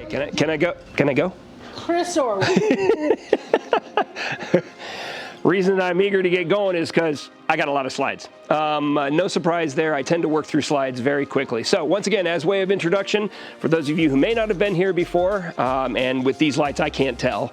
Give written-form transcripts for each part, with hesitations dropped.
Can I go? Can I go? Chris Orwoll. Reason I'm eager to get going is because I got a lot of slides. No surprise there. I tend to work through slides very quickly. So once again, as way of introduction, for those of you who may not have been here before, and with these lights I can't tell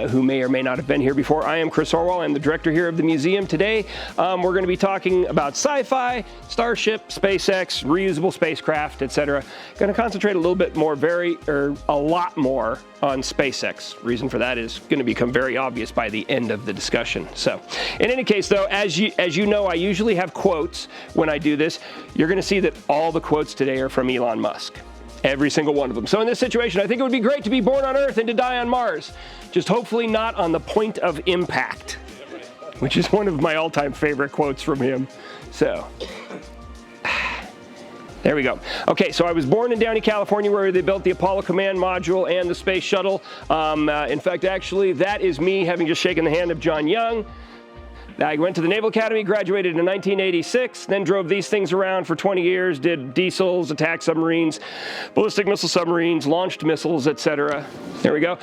who may or may not have been here before, I am Chris Orwoll. I'm the director here of the museum. Today, we're going to be talking about Sci-Fi, Starship, SpaceX, reusable spacecraft, etc. Going to concentrate a little bit more, a lot more on SpaceX. Reason for that is going to become very obvious by the end of the discussion. So, in any case, though, as you know, I usually have quotes when I do this. You're going to see that all the quotes today are from Elon Musk. Every single one of them. So in this situation, I think it would be great to be born on Earth and to die on Mars. Just hopefully not on the point of impact, which is one of my all-time favorite quotes from him. So, there we go. Okay, so I was born in Downey, California, where they built the Apollo Command Module and the Space Shuttle. In fact, actually, that is me having just shaken the hand of John Young. I went to the Naval Academy, graduated in 1986, then drove these things around for 20 years, did diesels, attack submarines, ballistic missile submarines, launched missiles, etc. There we go.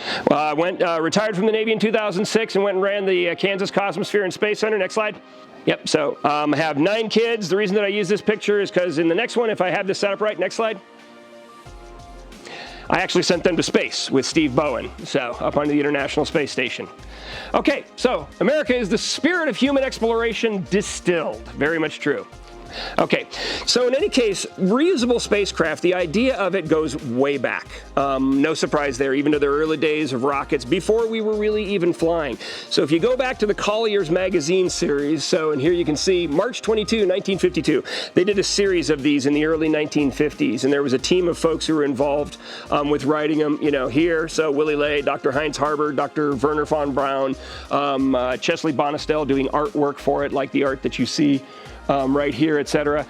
Retired from the Navy in 2006 and went and ran the Kansas Cosmosphere and Space Center. Next slide. Yep, so I have 9 kids. The reason that I use this picture is because in the next one, if I have this set up right, next slide, I actually sent them to space with Steve Bowen, so up onto the International Space Station. Okay, so America is the spirit of human exploration distilled. Very much true. Okay, so in any case, reusable spacecraft, the idea of it goes way back. No surprise there, even to the early days of rockets, before we were really even flying. So if you go back to the Collier's magazine series, and here you can see March 22, 1952, they did a series of these in the early 1950s, and there was a team of folks who were involved with writing them, here. So Willy Ley, Dr. Heinz Harber, Dr. Werner von Braun, Chesley Bonestell doing artwork for it, like the art that you see right here, etc.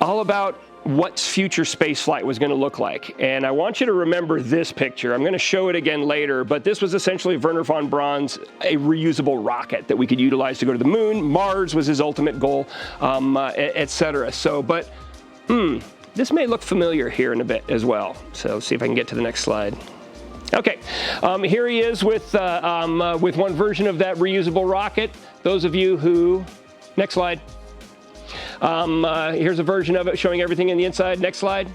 All about what future spaceflight was going to look like. And I want you to remember this picture. I'm going to show it again later, but this was essentially Werner von Braun's a reusable rocket that we could utilize to go to the moon. Mars was his ultimate goal, etc. So, but this may look familiar here in a bit as well. So let's see if I can get to the next slide. Okay, here he is with one version of that reusable rocket. Those of you who, next slide. Here's a version of it showing everything in the inside. Next slide.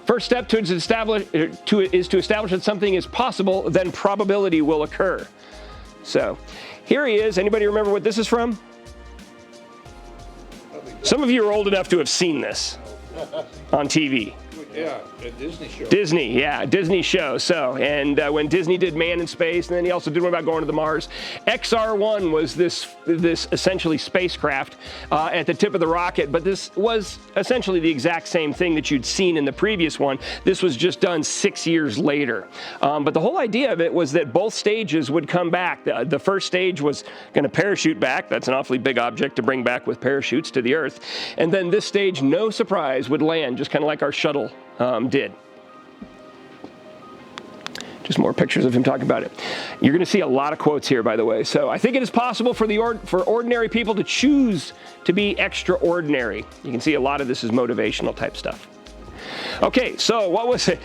First step is to establish that something is possible, then probability will occur. So here he is. Anybody remember what this is from? Some of you are old enough to have seen this on TV. Yeah, a Disney show. Disney show. So, and when Disney did Man in Space, and then he also did one about going to the Mars. XR-1 was this essentially spacecraft at the tip of the rocket, but this was essentially the exact same thing that you'd seen in the previous one. This was just done 6 years later. But the whole idea of it was that both stages would come back. The first stage was going to parachute back. That's an awfully big object to bring back with parachutes to the Earth. And then this stage, no surprise, would land just kind of like our shuttle did. Just more pictures of him talking about it. You're going to see a lot of quotes here, by the way. So I think it is possible for ordinary people to choose to be extraordinary. You can see a lot of this is motivational type stuff. Okay, so what was it?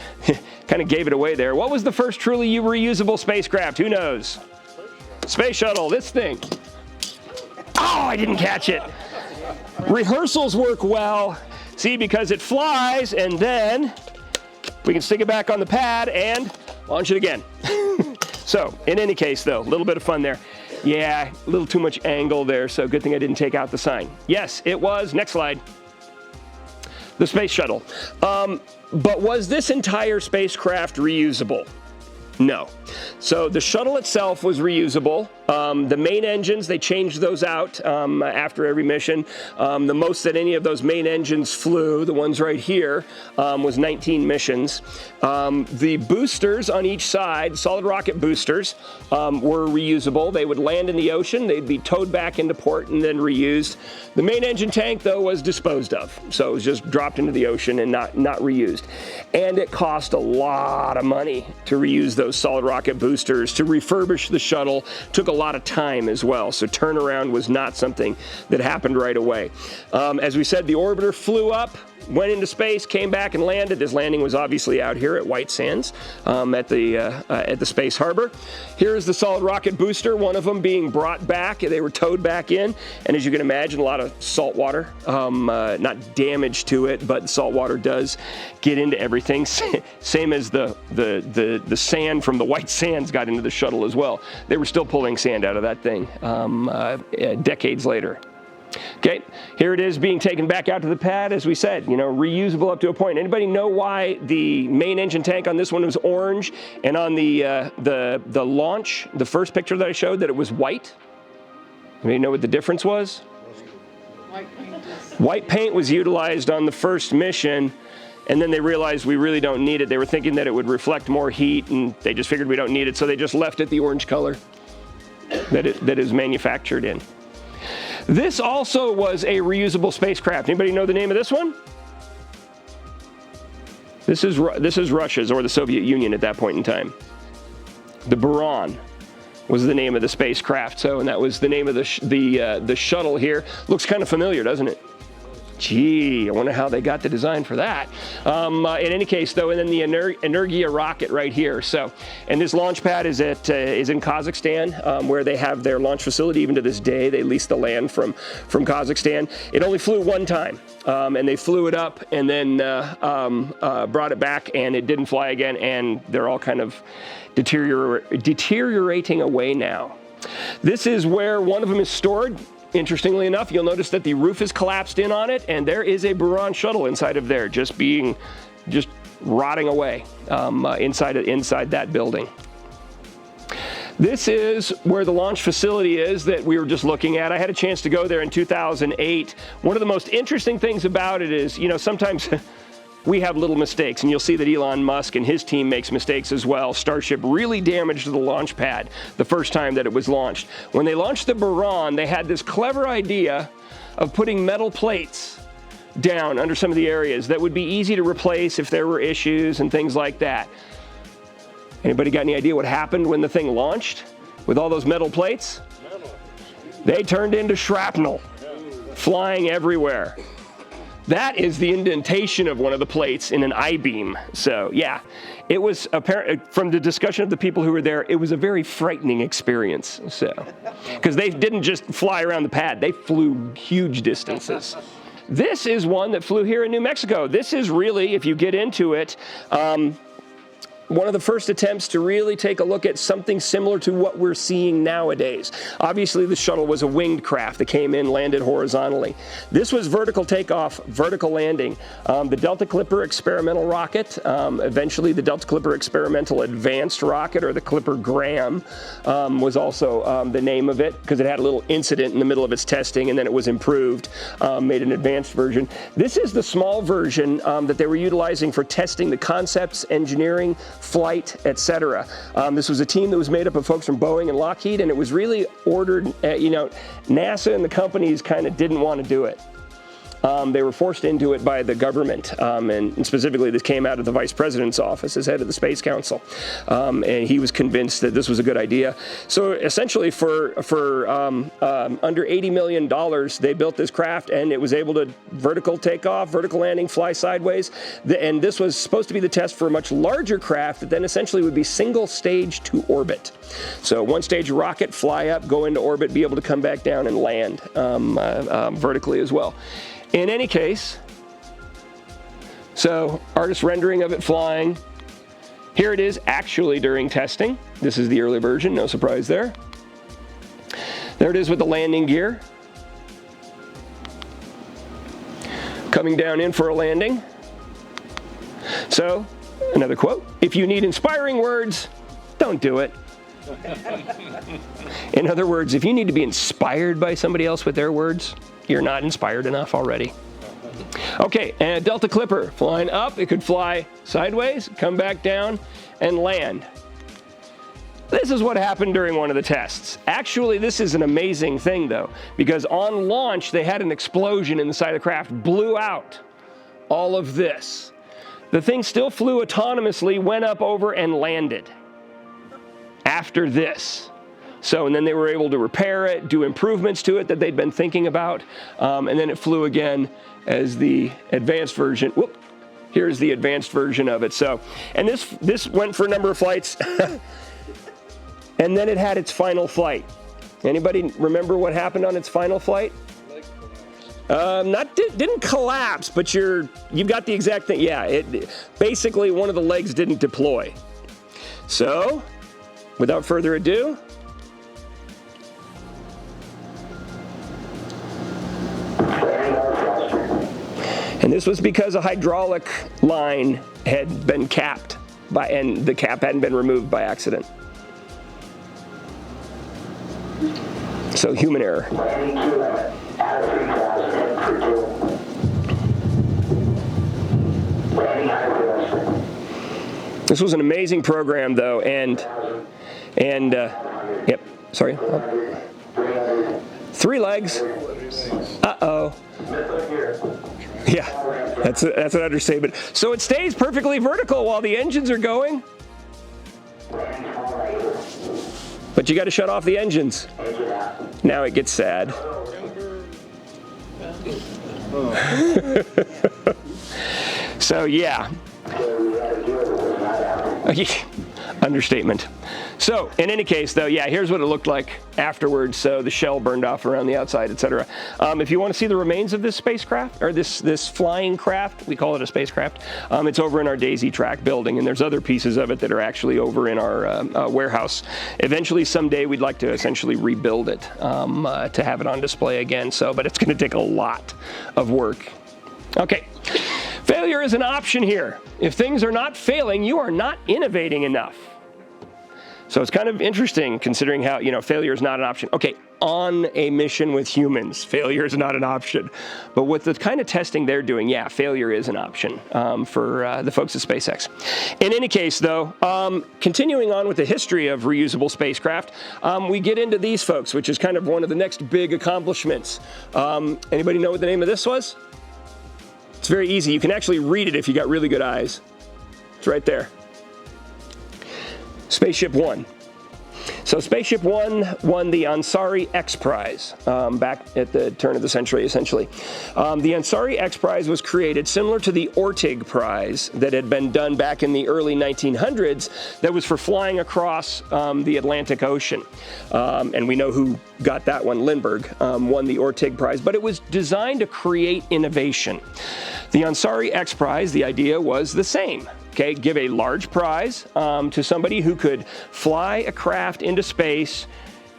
Kind of gave it away there. What was the first truly reusable spacecraft? Who knows? Space Shuttle, this thing. Oh, I didn't catch it. Rehearsals work well. See, because it flies, and then we can stick it back on the pad and launch it again. So, in any case, though, a little bit of fun there. Yeah, a little too much angle there, so good thing I didn't take out the sign. Yes, it was. Next slide. The Space Shuttle. But was this entire spacecraft reusable? No. So the shuttle itself was reusable. The main engines, they changed those out after every mission. The most that any of those main engines flew, the ones right here, was 19 missions. The boosters on each side, solid rocket boosters, were reusable. They would land in the ocean, they'd be towed back into port and then reused. The main engine tank, though, was disposed of. So it was just dropped into the ocean and not reused. And it cost a lot of money to reuse those solid rocket boosters. To refurbish the shuttle took a lot of time as well. So turnaround was not something that happened right away. As we said, the orbiter flew up, went into space, came back and landed. This landing was obviously out here at White Sands at the Space Harbor. Here is the solid rocket booster, one of them being brought back. They were towed back in, and as you can imagine, a lot of salt water, not damage to it, but salt water does get into everything. Same as the sand from the White Sands got into the shuttle as well. They were still pulling sand out of that thing decades later. Okay, here it is being taken back out to the pad, as we said, reusable up to a point. Anybody know why the main engine tank on this one was orange, and on the launch, the first picture that I showed, that it was white? Anybody know what the difference was? White paint was utilized on the first mission, and then they realized we really don't need it. They were thinking that it would reflect more heat, and they just figured we don't need it, so they just left it the orange color that it is manufactured in. This also was a reusable spacecraft. Anybody know the name of this one? This is Russia's, or the Soviet Union at that point in time. The Buran was the name of the spacecraft. So, and that was the name of the shuttle here. Looks kind of familiar, doesn't it? Gee, I wonder how they got the design for that. In any case, though, and then the Energia rocket right here. So, and this launch pad is in Kazakhstan, where they have their launch facility even to this day. They leased the land from Kazakhstan. It only flew one time, and they flew it up and then brought it back, and it didn't fly again. And they're all kind of deteriorating away now. This is where one of them is stored. Interestingly enough, you'll notice that the roof is collapsed in on it, and there is a Buran shuttle inside of there, just rotting away inside that building. This is where the launch facility is that we were just looking at. I had a chance to go there in 2008. One of the most interesting things about it is, sometimes we have little mistakes, and you'll see that Elon Musk and his team makes mistakes as well. Starship really damaged the launch pad the first time that it was launched. When they launched the Buran, they had this clever idea of putting metal plates down under some of the areas that would be easy to replace if there were issues and things like that. Anybody got any idea what happened when the thing launched with all those metal plates? They turned into shrapnel, flying everywhere. That is the indentation of one of the plates in an I-beam. So yeah, it was apparent from the discussion of the people who were there, it was a very frightening experience. So, because they didn't just fly around the pad, they flew huge distances. This is one that flew here in New Mexico. This is really, if you get into it, one of the first attempts to really take a look at something similar to what we're seeing nowadays. Obviously, the shuttle was a winged craft that came in, landed horizontally. This was vertical takeoff, vertical landing. The Delta Clipper experimental rocket, eventually the Delta Clipper experimental advanced rocket, or the Clipper Graham, was also the name of it, because it had a little incident in the middle of its testing, and then it was improved, made an advanced version. This is the small version that they were utilizing for testing the concepts, engineering, flight, etc. This was a team that was made up of folks from Boeing and Lockheed, and it was really ordered, NASA and the companies kind of didn't want to do it. They were forced into it by the government, and specifically this came out of the Vice President's office as head of the Space Council, and he was convinced that this was a good idea. So essentially for under $80 million, they built this craft, and it was able to vertical takeoff, vertical landing, fly sideways, and this was supposed to be the test for a much larger craft that then essentially would be single stage to orbit. So one stage rocket, fly up, go into orbit, be able to come back down and land vertically as well. In any case, so artist rendering of it flying. Here it is actually during testing. This is the early version, no surprise there. There it is with the landing gear. Coming down in for a landing. So, another quote, "If you need inspiring words, don't do it." In other words, if you need to be inspired by somebody else with their words, you're not inspired enough already. Okay, and Delta Clipper flying up. It could fly sideways, come back down, and land. This is what happened during one of the tests. Actually, this is an amazing thing, though, because on launch, they had an explosion in the side of the craft, blew out all of this. The thing still flew autonomously, went up over, and landed. After this, So, and then they were able to repair it, do improvements to it that they'd been thinking about, and then it flew again as the advanced version. Whoop, here's the advanced version of it. So, and this went for a number of flights, and then it had its final flight. Anybody remember what happened on its final flight? Didn't collapse, but you've got the exact thing. Yeah, basically one of the legs didn't deploy. So, without further ado, and this was because a hydraulic line had been capped and the cap hadn't been removed by accident. So, human error. This was an amazing program, though, and yep, sorry. 3 legs. Uh-oh. Yeah, that's an understatement. So it stays perfectly vertical while the engines are going. But you got to shut off the engines. Now it gets sad. So yeah. Understatement. So in any case, though, yeah, here's what it looked like afterwards. So the shell burned off around the outside, etc. If you want to see the remains of this spacecraft, or this flying craft, we call it a spacecraft, it's over in our Daisy Track building, and there's other pieces of it that are actually over in our warehouse. Eventually, someday, we'd like to essentially rebuild it to have it on display again. So, but it's going to take a lot of work. Okay. Failure is an option here. If things are not failing, you are not innovating enough. So it's kind of interesting considering how, failure is not an option. Okay, on a mission with humans, failure is not an option. But with the kind of testing they're doing, yeah, failure is an option for the folks at SpaceX. In any case, though, continuing on with the history of reusable spacecraft, we get into these folks, which is kind of one of the next big accomplishments. Anybody know what the name of this was? It's very easy. You can actually read it if you got really good eyes. It's right there. Spaceship One. So Spaceship One won the Ansari X Prize back at the turn of the century, essentially. The Ansari X Prize was created similar to the Ortig Prize that had been done back in the early 1900s that was for flying across the Atlantic Ocean. And we know who got that one. Lindbergh won the Ortig Prize, but it was designed to create innovation. The Ansari X Prize, the idea was the same. Okay, give a large prize to somebody who could fly a craft into space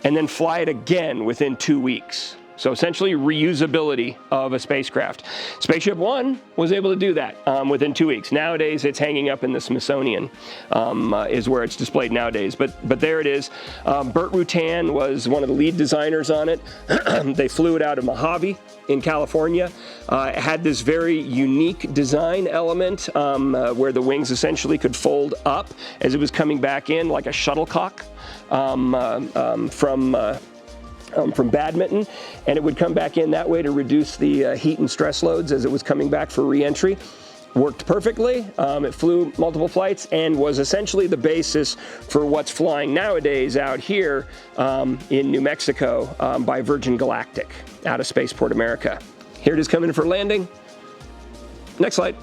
and then fly it again within 2 weeks. So essentially reusability of a spacecraft. Spaceship One was able to do that within 2 weeks. Nowadays it's hanging up in the Smithsonian is where it's displayed nowadays. But there it is. Burt Rutan was one of the lead designers on it. They flew it out of Mojave in California. It had this very unique design element where the wings essentially could fold up as it was coming back in like a shuttlecock from badminton, and it would come back in that way to reduce the heat and stress loads as it was coming back for re-entry. Worked perfectly. It flew multiple flights and was essentially the basis for what's flying nowadays out here in New Mexico by Virgin Galactic out of Spaceport America. Here it is coming for landing. Next slide.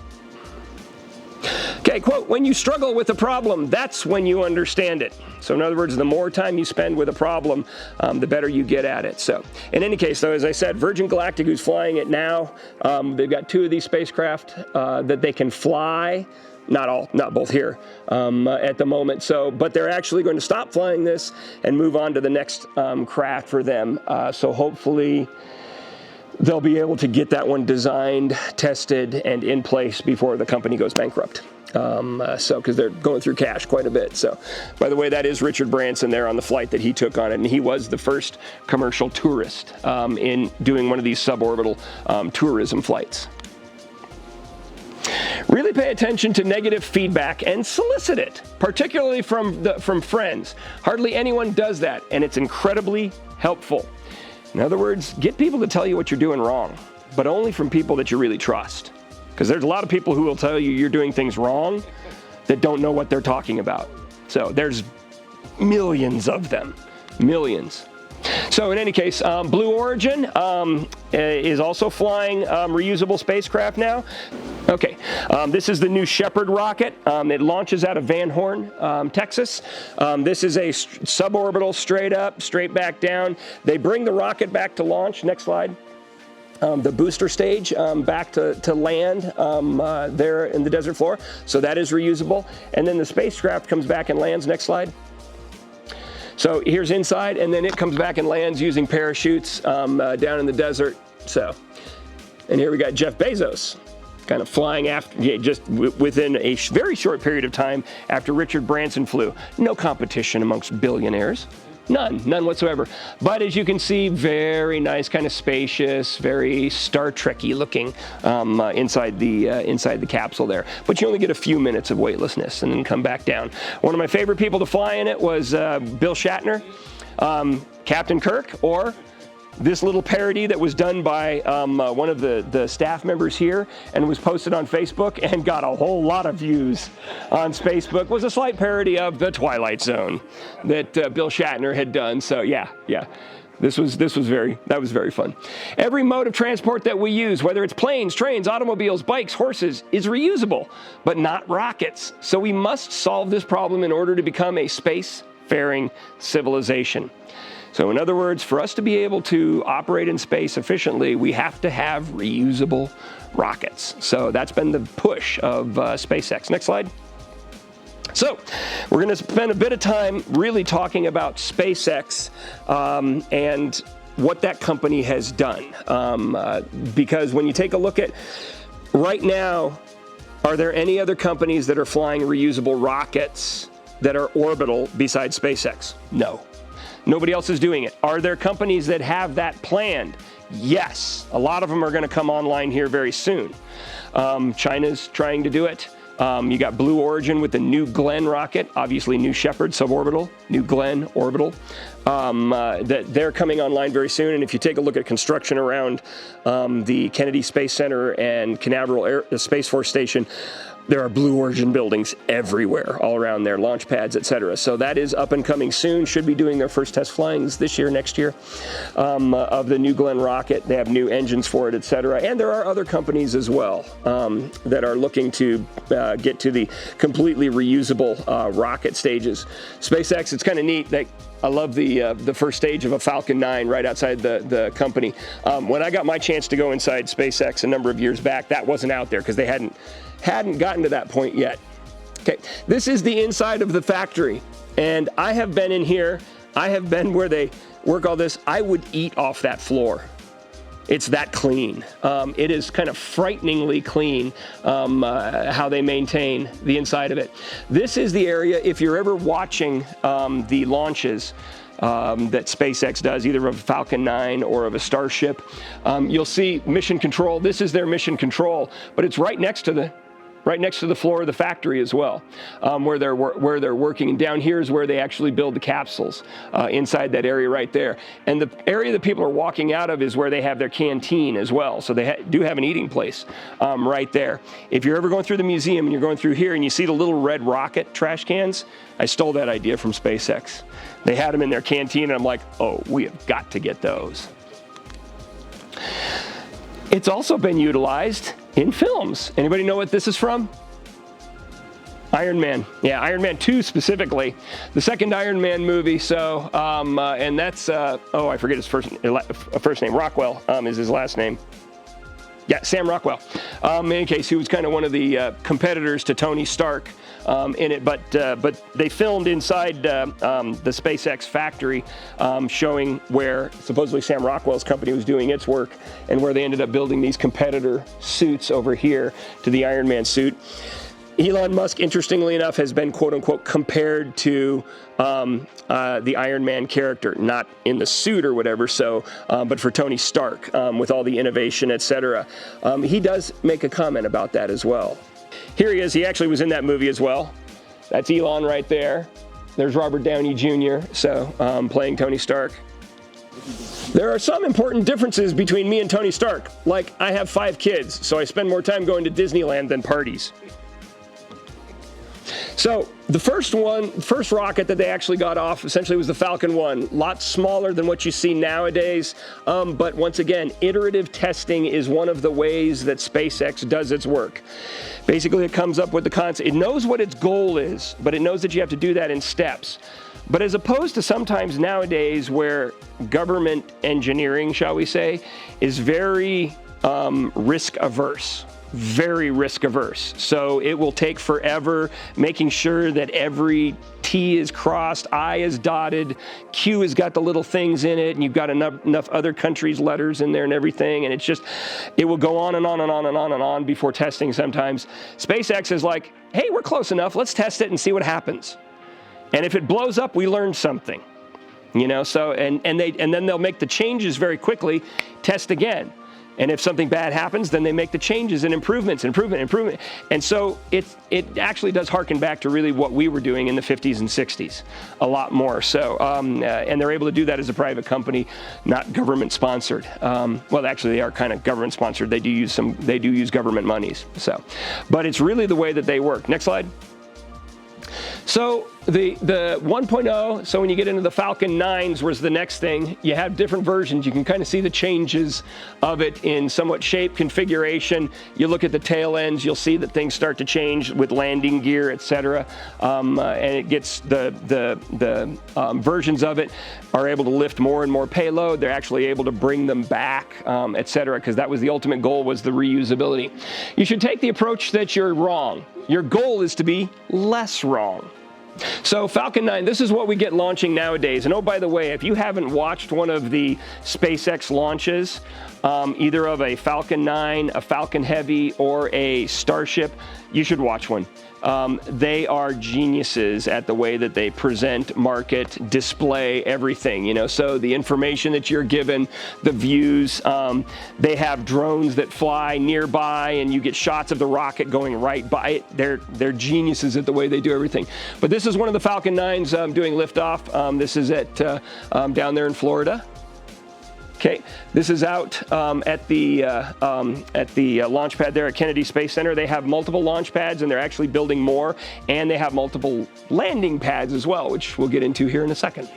Okay, quote, when you struggle with a problem, that's when you understand it. So in other words, the more time you spend with a problem, the better you get at it. So in any case, though, as I said, Virgin Galactic, who's flying it now, they've got 2 of these spacecraft that they can fly. Not both here at the moment. So, but they're actually going to stop flying this and move on to the next craft for them. So hopefully they'll be able to get that one designed, tested, and in place before the company goes bankrupt. Because they're going through cash quite a bit. So, by the way, that is Richard Branson there on the flight that he took on it, and he was the first commercial tourist in doing one of these suborbital tourism flights. Really pay attention to negative feedback and solicit it, particularly from friends. Hardly anyone does that, and it's incredibly helpful. In other words, get people to tell you what you're doing wrong, but only from people that you really trust. Because there's a lot of people who will tell you you're doing things wrong that don't know what they're talking about. So there's millions of them. Millions. So in any case, Blue Origin is also flying reusable spacecraft now. Okay, this is the new Shepard rocket. It launches out of Van Horn, Texas. This is a suborbital, straight up, straight back down. They bring the rocket back to launch. Next slide. The booster stage back to land there in the desert floor. So that is reusable. And then the spacecraft comes back and lands. Next slide. So here's inside, and then it comes back and lands using parachutes down in the desert. So, and here we got Jeff Bezos kind of flying after, just within a very short period of time after Richard Branson flew. No competition amongst billionaires. None whatsoever. But as you can see, very nice, kind of spacious, very Star Trek-y looking inside the capsule there. But you only get a few minutes of weightlessness and then come back down. One of my favorite people to fly in it was Bill Shatner, Captain Kirk, or this little parody that was done by one of the staff members here and was posted on Facebook and got a whole lot of views on Facebook, was a slight parody of The Twilight Zone that Bill Shatner had done. So yeah. That was very fun. Every mode of transport that we use, whether it's planes, trains, automobiles, bikes, horses, is reusable, but not rockets. So we must solve this problem in order to become a space-faring civilization. So in other words, for us to be able to operate in space efficiently, we have to have reusable rockets. So that's been the push of SpaceX. Next slide. So we're going to spend a bit of time really talking about SpaceX and what that company has done. Because when you take a look at right now, are there any other companies that are flying reusable rockets that are orbital besides SpaceX? No. Nobody else is doing it. Are there companies that have that planned? Yes. A lot of them are going to come online here very soon. China's trying to do it. You got Blue Origin with the New Glenn rocket, obviously New Shepard suborbital, New Glenn orbital. That they're coming online very soon. And if you take a look at construction around the Kennedy Space Center and Canaveral Space Force Station, there are Blue Origin buildings everywhere, all around there, launch pads, etc. So that is up and coming soon. Should be doing their first test flyings this year, next year, of the New Glenn rocket. They have new engines for it, etc. And there are other companies as well that are looking to get to the completely reusable rocket stages. SpaceX, it's kind of neat that I love the first stage of a Falcon 9 right outside the company. When I got my chance to go inside SpaceX a number of years back, that wasn't out there because they hadn't gotten to that point yet. Okay, this is the inside of the factory, and I have been in here. I have been where they work all this. I would eat off that floor. It's that clean. It is kind of frighteningly clean how they maintain the inside of it. This is the area, if you're ever watching the launches that SpaceX does, either of a Falcon 9 or of a Starship, you'll see mission control. This is their mission control, but it's right next to the floor of the factory as well, where they're working. And down here is where they actually build the capsules, inside that area right there. And the area that people are walking out of is where they have their canteen as well. So they do have an eating place right there. If you're ever going through the museum and you're going through here and you see the little red rocket trash cans, I stole that idea from SpaceX. They had them in their canteen, and I'm like, oh, we have got to get those. It's also been utilized in films. Anybody know what this is from? Iron Man. Yeah, Iron Man 2 specifically. The second Iron Man movie. So, and that's, oh, I forget his first name. Rockwell is his last name. Yeah, Sam Rockwell. In any case, he was kind of one of the competitors to Tony Stark in it, but they filmed inside the SpaceX factory, showing where supposedly Sam Rockwell's company was doing its work and where they ended up building these competitor suits over here to the Iron Man suit. Elon Musk, interestingly enough, has been quote-unquote compared to the Iron Man character, not in the suit or whatever, so, but for Tony Stark, with all the innovation, etc. He does make a comment about that as well. Here he is. He actually was in that movie as well. That's Elon right there. There's Robert Downey Jr., so playing Tony Stark. There are some important differences between me and Tony Stark. Like, I have 5 kids, so I spend more time going to Disneyland than parties. So the first rocket that they actually got off essentially was the Falcon 1. A lot smaller than what you see nowadays. But once again, iterative testing is one of the ways that SpaceX does its work. Basically, it comes up with the concept. It knows what its goal is, but it knows that you have to do that in steps. But as opposed to sometimes nowadays where government engineering, shall we say, is very risk averse. Very risk averse. So it will take forever making sure that every T is crossed, I is dotted, Q has got the little things in it, and you've got enough other countries' letters in there and everything, and it will go on and on and on and on and on before testing sometimes. SpaceX is like, hey, we're close enough, let's test it and see what happens. And if it blows up, we learned something. So and then they'll make the changes very quickly, test again. And if something bad happens, then they make the changes and improvement. And so it actually does harken back to really what we were doing in the 50s and 60s, a lot more. So, and they're able to do that as a private company, not government sponsored. Well, actually, they are kind of government sponsored. They do use government monies. So, but it's really the way that they work. Next slide. So the 1.0, so when you get into the Falcon 9s was the next thing. You have different versions. You can kind of see the changes of it in somewhat shape, configuration. You look at the tail ends, you'll see that things start to change with landing gear, etc. And it gets the versions of it are able to lift more and more payload. They're actually able to bring them back, etc. Because that was the ultimate goal, was the reusability. You should take the approach that you're wrong. Your goal is to be less wrong. So Falcon 9, this is what we get launching nowadays. And oh, by the way, if you haven't watched one of the SpaceX launches, either of a Falcon 9, a Falcon Heavy, or a Starship, you should watch one. They are geniuses at the way that they present, market, display everything, so the information that you're given, the views, they have drones that fly nearby and you get shots of the rocket going right by it. They're geniuses at the way they do everything. But this is one of the Falcon 9s doing liftoff. This is at down there in Florida. Okay, this is out at the launch pad there at Kennedy Space Center. They have multiple launch pads, and they're actually building more, and they have multiple landing pads as well, which we'll get into here in a second.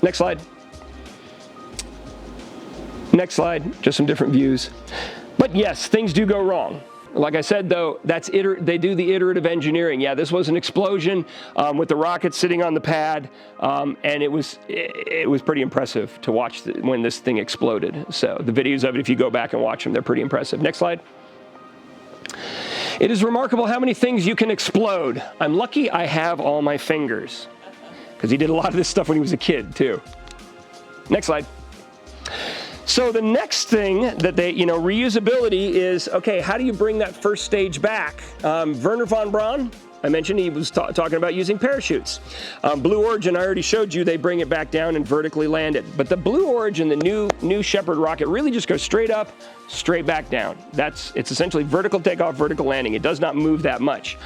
Next slide. Next slide, just some different views. But yes, things do go wrong. Like I said, though, they do the iterative engineering. Yeah, this was an explosion with the rocket sitting on the pad, and it was pretty impressive to watch when this thing exploded. So the videos of it, if you go back and watch them, they're pretty impressive. Next slide. It is remarkable how many things you can explode. I'm lucky I have all my fingers, because he did a lot of this stuff when he was a kid, too. Next slide. So the next thing that reusability is, okay, how do you bring that first stage back? Wernher von Braun, I mentioned he was talking about using parachutes. Blue Origin, I already showed you, they bring it back down and vertically land it. But the Blue Origin, the new Shepard rocket, really just goes straight up, straight back down. It's essentially vertical takeoff, vertical landing. It does not move that much.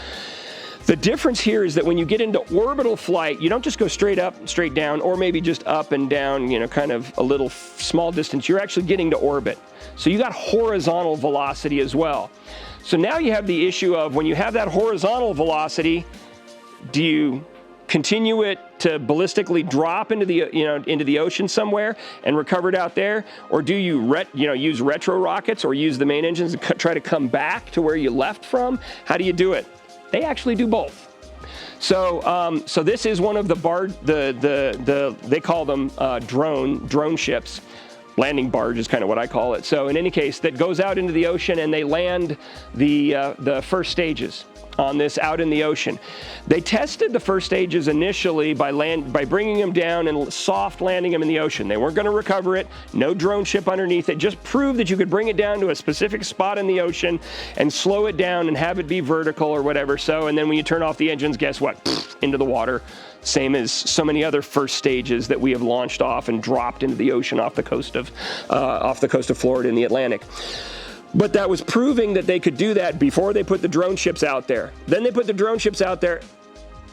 The difference here is that when you get into orbital flight, you don't just go straight up, straight down, or maybe just up and down, kind of a little small distance. You're actually getting to orbit. So you got horizontal velocity as well. So now you have the issue of, when you have that horizontal velocity, do you continue it to ballistically drop into the ocean somewhere and recover it out there, or do you use retro rockets or use the main engines to try to come back to where you left from? How do you do it? They actually do both. So, so this is one of they call them drone ships. Landing barge is kind of what I call it. So in any case, that goes out into the ocean, and they land the first stages on this out in the ocean. They tested the first stages initially by bringing them down and soft landing them in the ocean. They weren't going to recover it, no drone ship underneath it, just prove that you could bring it down to a specific spot in the ocean and slow it down and have it be vertical or whatever. So, and then when you turn off the engines, guess what? Into the water. Same as so many other first stages that we have launched off and dropped into the ocean off the coast of Florida in the Atlantic. But that was proving that they could do that before they put the drone ships out there. Then they put the drone ships out there,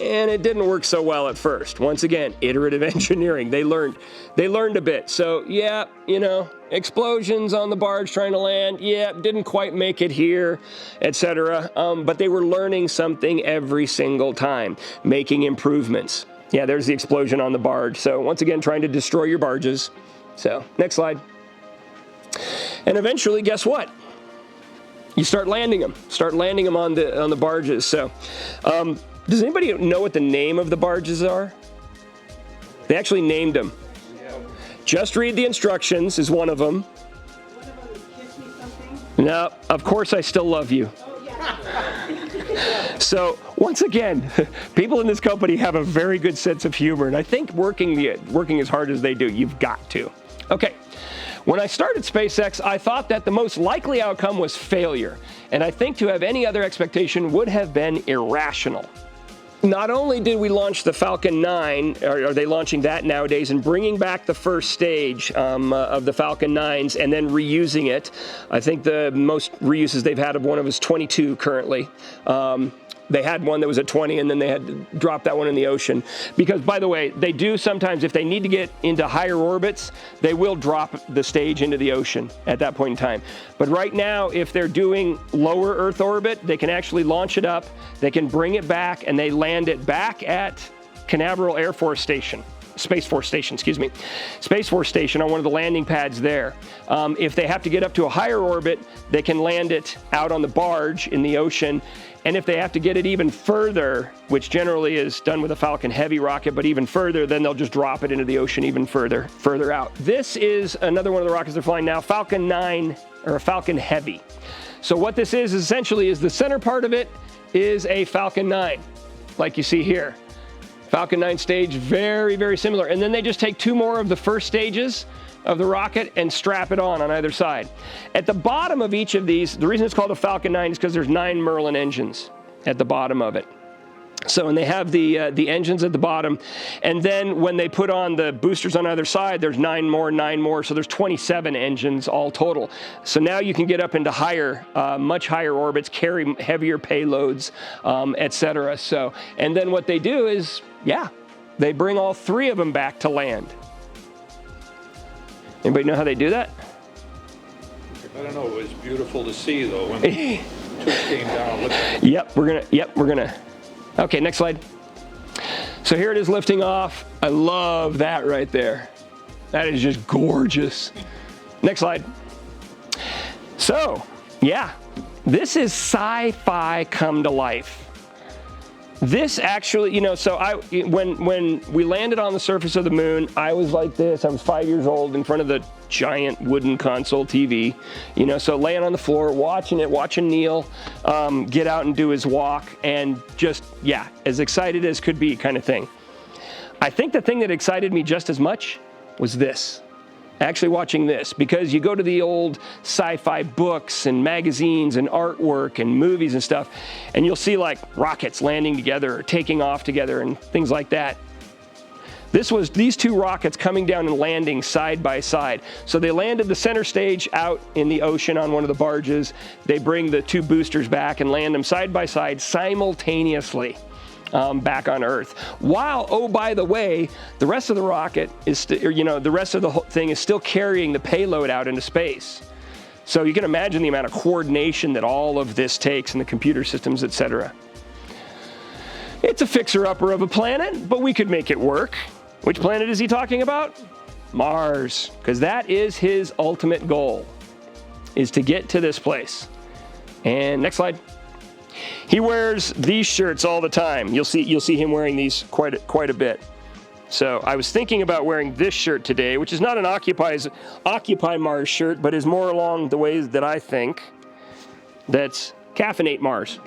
and it didn't work so well at first. Once again, iterative engineering. They learned a bit. So yeah, explosions on the barge trying to land. Yeah, didn't quite make it here, etc. But they were learning something every single time, making improvements. Yeah, there's the explosion on the barge. So once again, trying to destroy your barges. So next slide. And eventually, guess what? You start landing them. Start landing them on the barges. So, does anybody know what the name of the barges are? They actually named them. Just read the instructions is one of them. One of them is kiss me something. No, of course I still love you. Oh yeah. So once again, people in this company have a very good sense of humor, and I think working as hard as they do, you've got to. Okay. When I started SpaceX, I thought that the most likely outcome was failure, and I think to have any other expectation would have been irrational. Not only did we launch the Falcon 9, or are they launching that nowadays, and bringing back the first stage of the Falcon 9s and then reusing it. I think the most reuses they've had of one of is 22 currently. They had one that was at 20, and then they had to drop that one in the ocean. Because, by the way, they do sometimes, if they need to get into higher orbits, they will drop the stage into the ocean at that point in time. But right now, if they're doing lower Earth orbit, they can actually launch it up, they can bring it back, and they land it back at Canaveral Air Force Station. Space Force Station, excuse me. Space Force Station on one of the landing pads there. If they have to get up to a higher orbit, they can land it out on the barge in the ocean. And if they have to get it even further, which generally is done with a Falcon Heavy rocket, but even further, then they'll just drop it into the ocean even further out. This is another one of the rockets they're flying now, Falcon 9, or a Falcon Heavy. So what this is essentially is the center part of it is a Falcon 9, like you see here. Falcon 9 stage, very, very similar. And then they just take two more of the first stages of the rocket and strap it on either side. At the bottom of each of these, the reason it's called a Falcon 9 is because there's 9 Merlin engines at the bottom of it. So, and they have the engines at the bottom, and then when they put on the boosters on either side, there's 9 more, so there's 27 engines all total. So now you can get up into higher, much higher orbits, carry heavier payloads, etc. So, and then what they do is, yeah, they bring all 3 of them back to land. Anybody know how they do that? I don't know. It was beautiful to see, though, when the two came down. Look at Yep, we're gonna. Okay, next slide. So here it is lifting off. I love that right there. That is just gorgeous. Next slide. So, yeah, this is sci-fi come to life. This actually, so when we landed on the surface of the moon, I was like this. I was 5 years old in front of the giant wooden console TV, so laying on the floor, watching Neil get out and do his walk, and just, yeah, as excited as could be kind of thing. I think the thing that excited me just as much was this. Actually watching this, because you go to the old sci-fi books and magazines and artwork and movies and stuff, and you'll see like rockets landing together or taking off together and things like that. This was these 2 rockets coming down and landing side by side. So they landed the center stage out in the ocean on one of the barges. They bring the 2 boosters back and land them side by side simultaneously. Back on Earth. While, oh, by the way, the rest of the rocket is, the rest of the whole thing is still carrying the payload out into space. So you can imagine the amount of coordination that all of this takes in the computer systems, etc. It's a fixer-upper of a planet, but we could make it work. Which planet is he talking about? Mars, because that is his ultimate goal, is to get to this place. And next slide. He wears these shirts all the time. You'll see him wearing these quite a bit. So I was thinking about wearing this shirt today, which is not an Occupy Mars shirt, but is more along the ways that I think. That's Caffeinate Mars.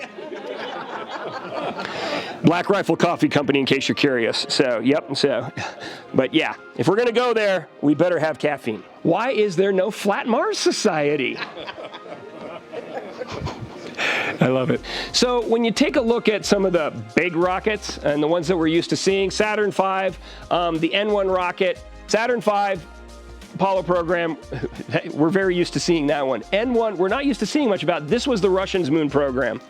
Black Rifle Coffee Company, in case you're curious. So, yep. So, but yeah, if we're gonna go there, we better have caffeine. Why is there no Flat Mars Society? I love it. So when you take a look at some of the big rockets and the ones that we're used to seeing, Saturn V, the N1 rocket, Saturn V Apollo program, we're very used to seeing that one. N1, we're not used to seeing much about. This was the Russians' moon program.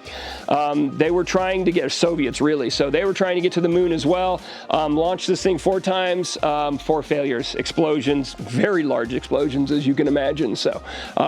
They were trying to get, Soviets really, so they were trying to get to the moon as well. Launched this thing 4 times, 4 failures, explosions, very large explosions as you can imagine. So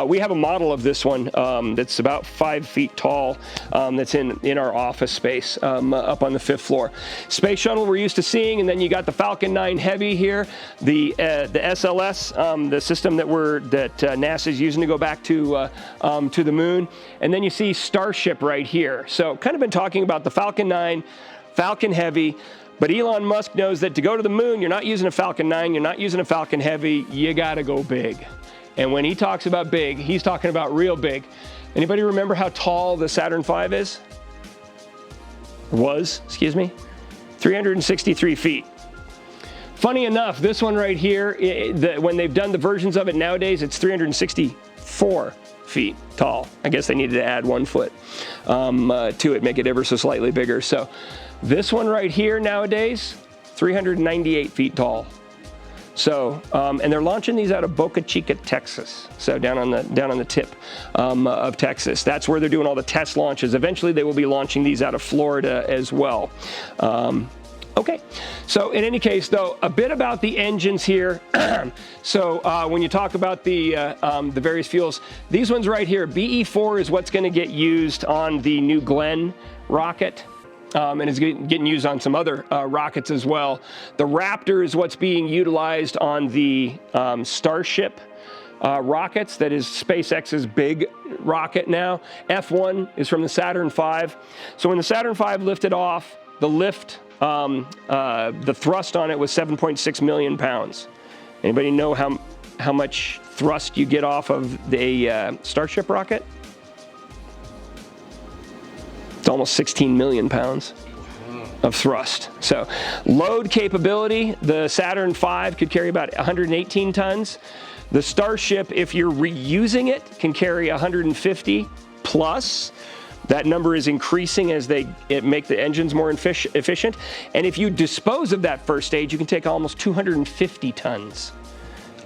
we have a model of this one that's about 5 feet tall, that's in our office space up on the 5th floor. Space shuttle we're used to seeing, and then you got the Falcon 9 Heavy here, the SLS, the system that NASA's using to go back to the moon, and then you see Starship right here. So kind of been talking about the Falcon 9, Falcon Heavy, but Elon Musk knows that to go to the moon, you're not using a Falcon 9, you're not using a Falcon Heavy, you gotta go big. And when he talks about big, he's talking about real big. Anybody remember how tall the Saturn V is? Was, excuse me? 363 feet. Funny enough, this one right here, when they've done the versions of it nowadays, it's 364 feet tall. I guess they needed to add 1 foot to it, make it ever so slightly bigger. So this one right here nowadays, 398 feet tall. So, and they're launching these out of Boca Chica, Texas. So down on the tip of Texas. That's where they're doing all the test launches. Eventually, they will be launching these out of Florida as well. Okay, so in any case, though, a bit about the engines here. So when you talk about the various fuels, these ones right here, BE4 is what's going to get used on the New Glenn rocket. And it's getting used on some other rockets as well. The Raptor is what's being utilized on the Starship rockets. That is SpaceX's big rocket now. F1 is from the Saturn V. So when the Saturn V lifted off, the thrust on it was 7.6 million pounds. Anybody know how much thrust you get off of the Starship rocket? It's almost 16 million pounds of thrust. So load capability, the Saturn V could carry about 118 tons. The Starship, if you're reusing it, can carry 150 plus. That number is increasing as they make the engines more efficient. And if you dispose of that first stage, you can take almost 250 tons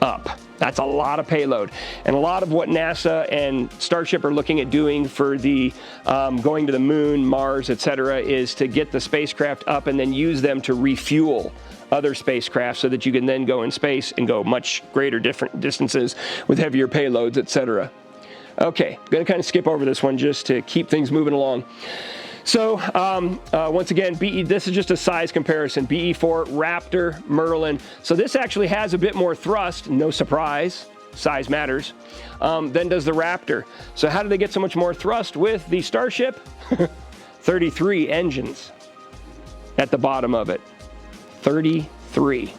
up. That's a lot of payload. And a lot of what NASA and Starship are looking at doing for the going to the moon, Mars, etc., is to get the spacecraft up and then use them to refuel other spacecraft so that you can then go in space and go much greater different distances with heavier payloads, etc. Okay, I'm going to kind of skip over this one just to keep things moving along. So once again, this is just a size comparison. BE4, Raptor, Merlin. So this actually has a bit more thrust, no surprise, size matters, than does the Raptor. So how do they get so much more thrust with the Starship? 33 engines at the bottom of it. 33.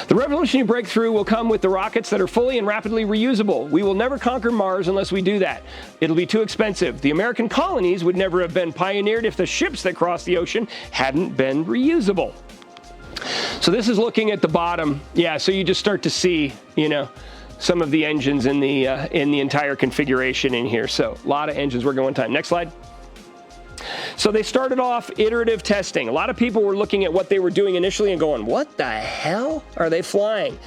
The revolutionary breakthrough will come with the rockets that are fully and rapidly reusable. We will never conquer Mars unless we do that. It'll be too expensive. The American colonies would never have been pioneered if the ships that crossed the ocean hadn't been reusable. So this is looking at the bottom. Yeah, so you just start to see, some of the engines in the entire configuration in here. So a lot of engines working at one time. Next slide. So they started off iterative testing. A lot of people were looking at what they were doing initially and going, what the hell are they flying?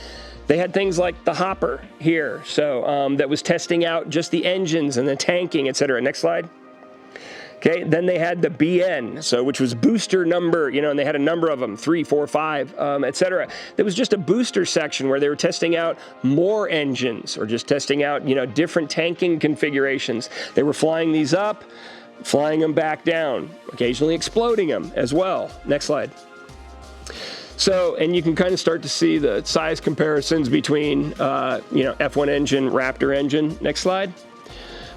They had things like the Hopper here, so that was testing out just the engines and the tanking, etc. Next slide. Okay, then they had the BN, so which was booster number, and they had a number of them, 3, 4, 5, etc. There was just a booster section where they were testing out more engines or just testing out, different tanking configurations. They were flying these up, flying them back down, occasionally exploding them as well. Next slide. So, and you can kind of start to see the size comparisons between, F1 engine, Raptor engine. Next slide.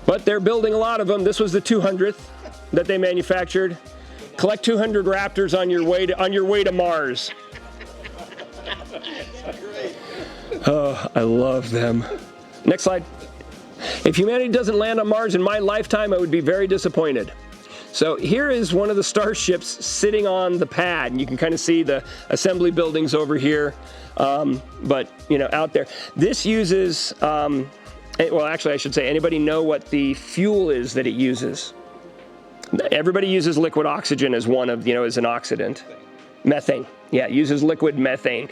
But they're building a lot of them. This was the 200th that they manufactured. Collect 200 Raptors on your way to Mars. Oh, I love them. Next slide. If humanity doesn't land on Mars in my lifetime, I would be very disappointed. So here is one of the Starships sitting on the pad, and you can kind of see the assembly buildings over here, but out there. This uses, well, actually, I should say, anybody know what the fuel is that it uses? Everybody uses liquid oxygen as one of, as an oxidant. Methane. Yeah, it uses liquid methane.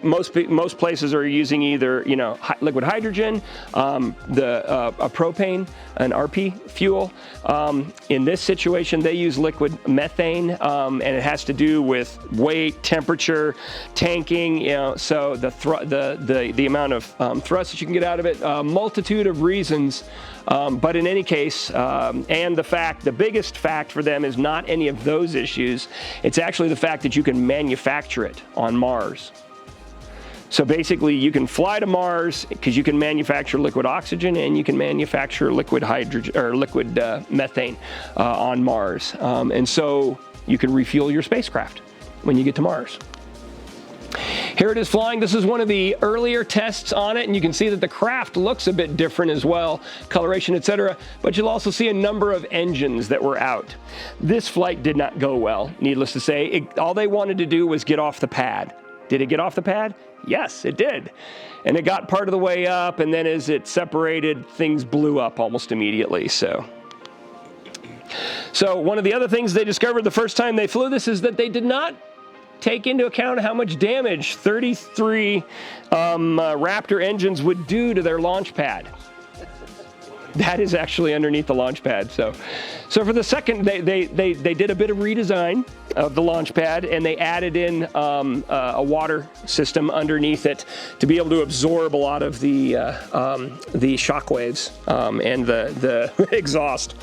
Most places are using either liquid hydrogen, a propane, an RP fuel. In this situation, they use liquid methane, and it has to do with weight, temperature, tanking. So the amount of thrust that you can get out of it, a multitude of reasons. But in any case, and the biggest fact for them is not any of those issues. It's actually the fact that you can manufacture it on Mars. So basically, you can fly to Mars because you can manufacture liquid oxygen and you can manufacture liquid hydrogen or liquid methane on Mars. And so you can refuel your spacecraft when you get to Mars. Here it is flying. This is one of the earlier tests on it, and you can see that the craft looks a bit different as well, coloration, etc. But you'll also see a number of engines that were out. This flight did not go well, needless to say. All they wanted to do was get off the pad. Did it get off the pad? Yes, it did. And it got part of the way up, and then as it separated, things blew up almost immediately. So one of the other things they discovered the first time they flew this is that they did not take into account how much damage 33 Raptor engines would do to their launch pad. That is actually underneath the launch pad. So for the second, they did a bit of redesign of the launch pad, and they added in a water system underneath it to be able to absorb a lot of the shock waves and the exhaust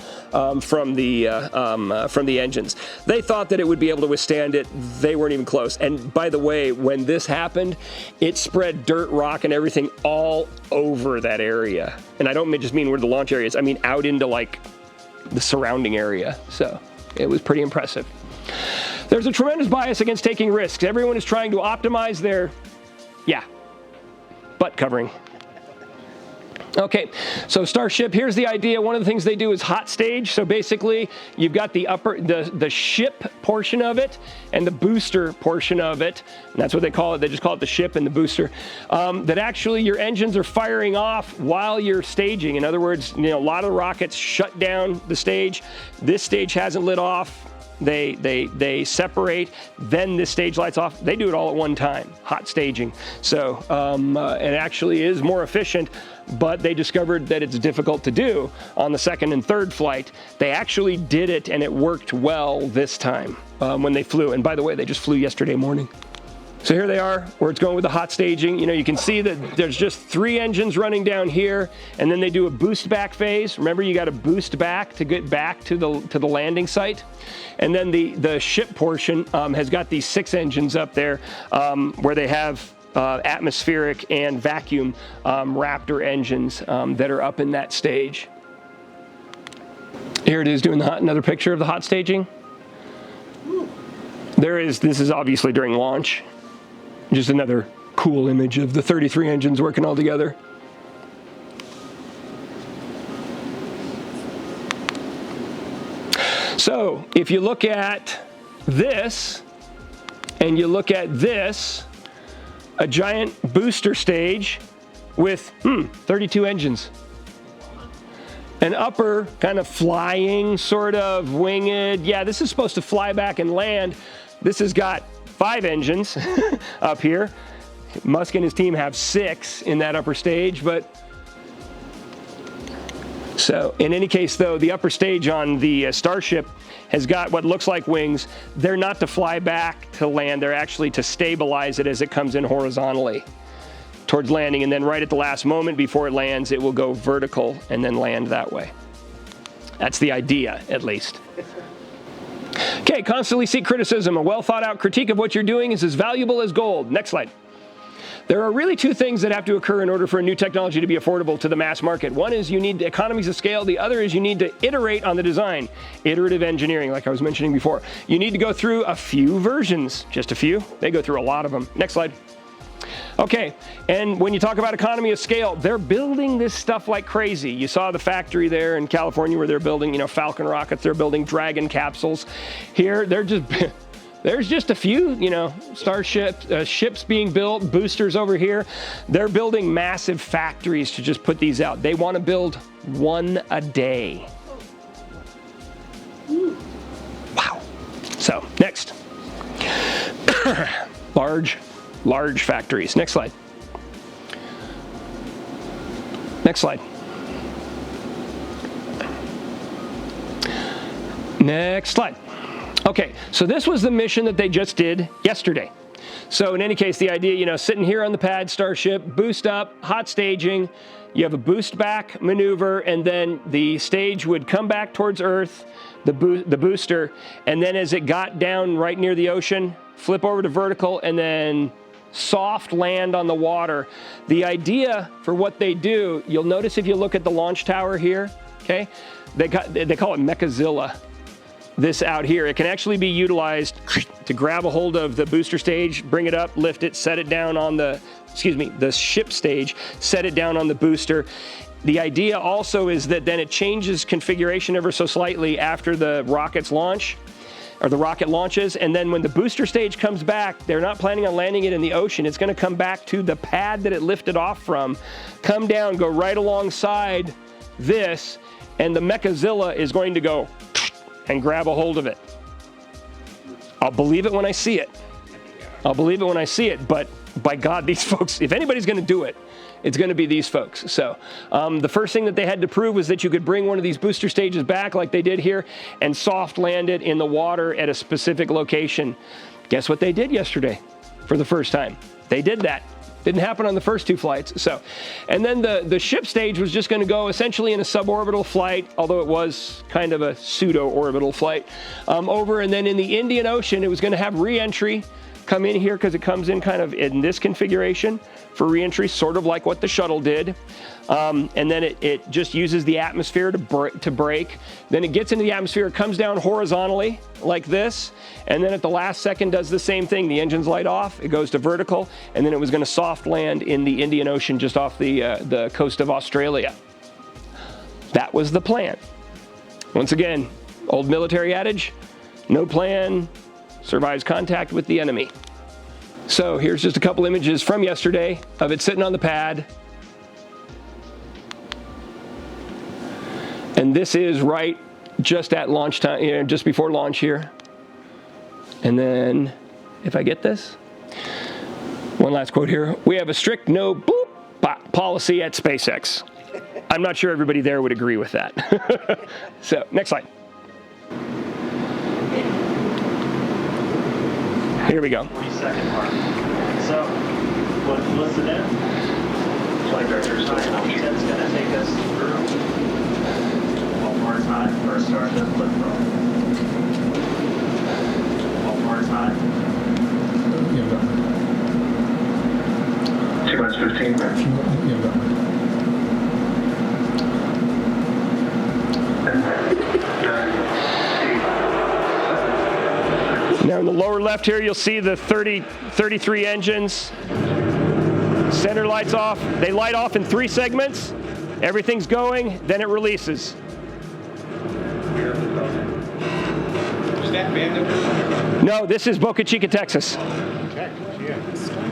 from the engines. They thought that it would be able to withstand it. They weren't even close. And by the way, when this happened, it spread dirt, rock, and everything all over that area. And I don't just mean where the launch area is. I mean out into like the surrounding area. So it was pretty impressive. There's a tremendous bias against taking risks. Everyone is trying to optimize their, butt covering. Okay, so Starship, here's the idea. One of the things they do is hot stage. So basically, you've got the ship portion of it and the booster portion of it. And that's what they call it. They just call it the ship and the booster. That actually your engines are firing off while you're staging. In other words, a lot of the rockets shut down the stage. This stage hasn't lit off. They separate, then this stage lights off. They do it all at one time, hot staging. So it actually is more efficient, but they discovered that it's difficult to do on the second and third flight. They actually did it, and it worked well this time when they flew. And by the way, they just flew yesterday morning. So here they are, where it's going with the hot staging. You can see that there's just 3 engines running down here, and then they do a boost back phase. Remember, you got to boost back to get back to the landing site. And then the ship portion has got these 6 engines up there where they have atmospheric and vacuum Raptor engines that are up in that stage. Here it is doing another picture of the hot staging. This is obviously during launch. Just another cool image of the 33 engines working all together. So if you look at this and you look at this, a giant booster stage with 32 engines. An upper kind of flying, sort of winged. Yeah, this is supposed to fly back and land. This has got 5 engines up here. Musk and his team have 6 in that upper stage, but so in any case, though, the upper stage on the Starship has got what looks like wings. They're not to fly back to land. They're actually to stabilize it as it comes in horizontally towards landing, and then right at the last moment before it lands, it will go vertical and then land that way. That's the idea, at least. Okay, constantly seek criticism. A well-thought-out critique of what you're doing is as valuable as gold. Next slide. There are really 2 things that have to occur in order for a new technology to be affordable to the mass market. One is you need economies of scale. The other is you need to iterate on the design. Iterative engineering, like I was mentioning before. You need to go through a few versions, just a few. They go through a lot of them. Next slide. Okay, and when you talk about economy of scale, they're building this stuff like crazy. You saw the factory there in California where they're building, Falcon rockets. They're building Dragon capsules. Here, there's just a few, Starship ships being built, boosters over here. They're building massive factories to just put these out. They want to build 1 a day. Wow. So, next. Large factories. Next slide. Next slide. Next slide. Okay, so this was the mission that they just did yesterday. So in any case, the idea, sitting here on the pad, Starship, boost up, hot staging, you have a boost back maneuver, and then the stage would come back towards Earth, the booster, and then as it got down right near the ocean, flip over to vertical, and then soft land on the water. The idea for what they do, you'll notice if you look at the launch tower here, okay, they call it Mechazilla. This out here, it can actually be utilized to grab a hold of the booster stage, bring it up, lift it, set it down on the ship stage, set it down on the booster. The idea also is that then it changes configuration ever so slightly after the rockets launch, or the rocket launches, and then when the booster stage comes back, they're not planning on landing it in the ocean. It's going to come back to the pad that it lifted off from, come down, go right alongside this, and the Mechazilla is going to go and grab a hold of it. I'll believe it when I see it. I'll believe it when I see it, but by God, these folks, if anybody's going to do it, it's going to be these folks. So the first thing that they had to prove was that you could bring one of these booster stages back like they did here and soft land it in the water at a specific location. Guess what they did yesterday for the first time? They did that. Didn't happen on the first two flights. So, and then the ship stage was just going to go essentially in a suborbital flight, although it was kind of a pseudo-orbital flight, over, and then in the Indian Ocean, it was going to have re-entry, come in here because it comes in kind of in this configuration for re-entry, sort of like what the shuttle did. And then it just uses the atmosphere to brake. Then it gets into the atmosphere, it comes down horizontally like this, and then at the last second does the same thing. The engines light off, it goes to vertical, and then it was going to soft land in the Indian Ocean just off the coast of Australia. That was the plan. Once again, old military adage, no plan survives contact with the enemy. So here's just a couple images from yesterday of it sitting on the pad. And this is right just at launch time, just before launch here. And then, if I get this, one last quote here. We have a strict no boop policy at SpaceX. I'm not sure everybody there would agree with that. So, next slide. Here we go. 40-second mark. So, what's listed in? Flight director's time. It's going to take us through 1 more time for a Starship flip throw. 1 more time. 2 minutes 15 minutes. Now in the lower left here, you'll see the 33 engines. Center lights off. They light off in 3 segments. Everything's going, then it releases. Is that Vandenberg? No, this is Boca Chica, Texas.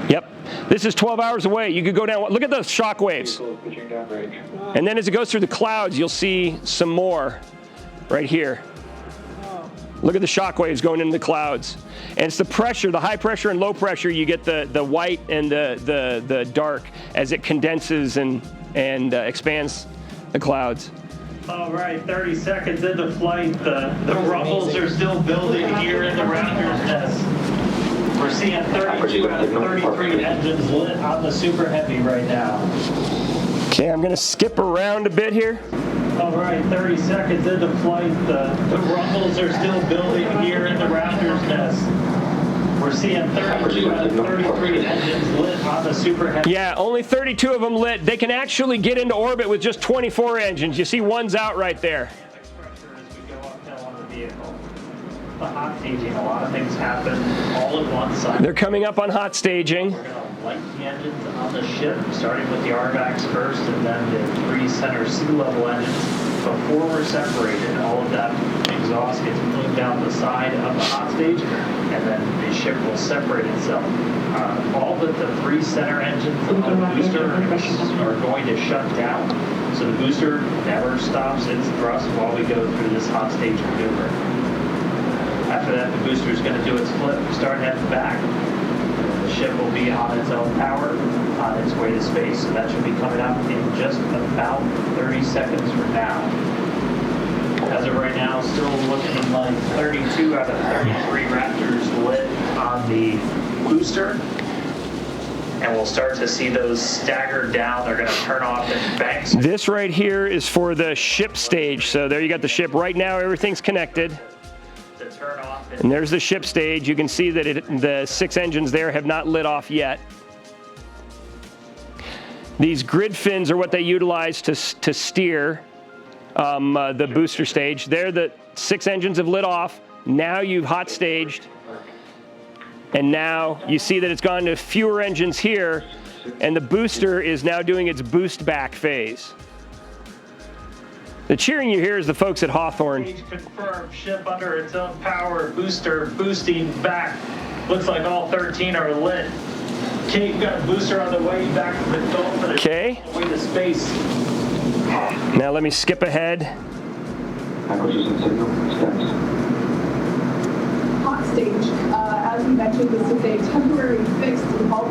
Yep. This is 12 hours away. You could go down. Look at the shock waves. And then as it goes through the clouds, you'll see some more right here. Look at the shock waves going into the clouds. And it's the pressure, the high pressure and low pressure, you get the white and the dark as it condenses and expands the clouds. All right, 30 seconds into flight. The rumbles are still building here in the Raptor's nest. We're seeing 32 out of 33 engines lit on the Super Heavy right now. Okay, I'm going to skip around a bit here. All right, 30 seconds into flight. The rumbles are still building here in the Raptor's nest. We're seeing 32 out of 33 engines lit on the Super Heavy. Yeah, only 32 of them lit. They can actually get into orbit with just 24 engines. You see one's out right there. Pressure as we go uphill on the vehicle. The hot staging, a lot of things happen all at one side. They're coming up on hot staging. We're going to light the engines on the ship, starting with the RVACs first, and then the 3 center sea-level engines. Before we're separated, all of that exhaust gets moved down the side of the hot stage, and then the ship will separate itself. All but the 3 center engines on the booster are going to shut down, so the booster never stops its thrust while we go through this hot stage maneuver. After that, the booster is going to do its flip, starting at the back. The ship will be on its own power on its way to space. So that should be coming up in just about 30 seconds from now. As of right now, still looking like 32 out of 33 Raptors lit on the booster. And we'll start to see those stagger down. They're going to turn off in banks. This right here is for the ship stage. So there you got the ship. Right now, everything's connected. To turn off. And there's the ship stage. You can see that the 6 engines there have not lit off yet. These grid fins are what they utilize to steer the booster stage. There, the 6 engines have lit off. Now you've hot staged. And now you see that it's gone to fewer engines here, and the booster is now doing its boost back phase. The cheering you hear is the folks at Hawthorne. Stage confirmed, ship under its own power, booster boosting back. Looks like all 13 are lit. Kate got a booster on the way back to the Dolphin. Okay. Way to space. Now let me skip ahead. Acquisition signal steps. Hot stage. As we mentioned, this is a temporary fix to help.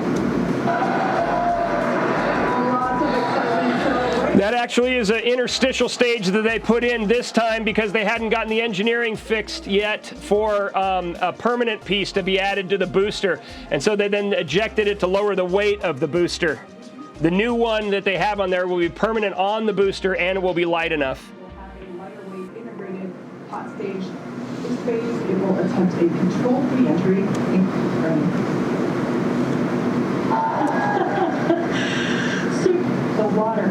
Lots of excitement. So That actually is an interstitial stage that they put in this time because they hadn't gotten the engineering fixed yet for a permanent piece to be added to the booster. And so they then ejected it to lower the weight of the booster. The new one that they have on there will be permanent on the booster and it will be light enough. we'll have a lighter weight integrated hot stage. This phase, it will attempt a controlled re-entry. The water.